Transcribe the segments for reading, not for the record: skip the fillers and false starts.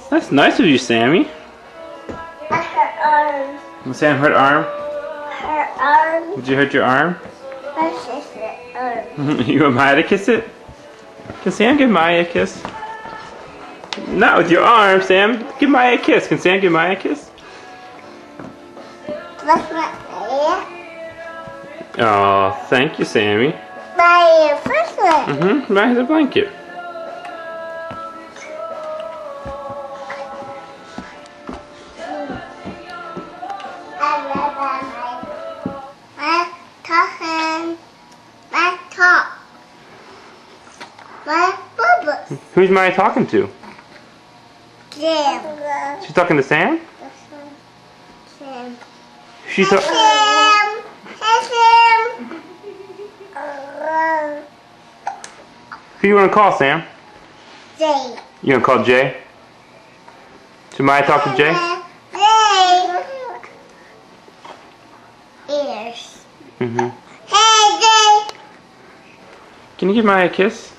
That's nice of you, Sammy. Her arm. Sam hurt arm? Her arm. Did you hurt your arm? Her sister arm. You want Maya to kiss it? Can Sam give Maya a kiss? Not with your arm, Sam. Give Maya a kiss. Can Sam give Maya a kiss? That's my Oh, thank you, Sammy. My first one. Maya's a blanket. Who's Maya talking to? Sam. She's talking to Sam? Sam. She's Sam. Hey, Sam. Who you want to call, Sam? Jay. You want to call Jay? Should Maya talk to Jay? Jay. Ears. Hey, Jay. Can you give Maya a kiss?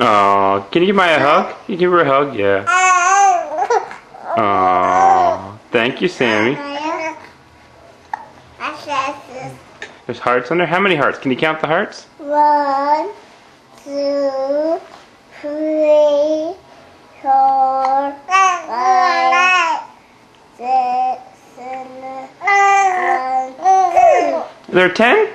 Oh, can you give Maya a hug? Can you give her a hug? Yeah. Oh, thank you, Sammy. There's hearts on there. How many hearts? Can you count the hearts? 1, 2, 3, 4, 5, 6, 7, 8. There are 10?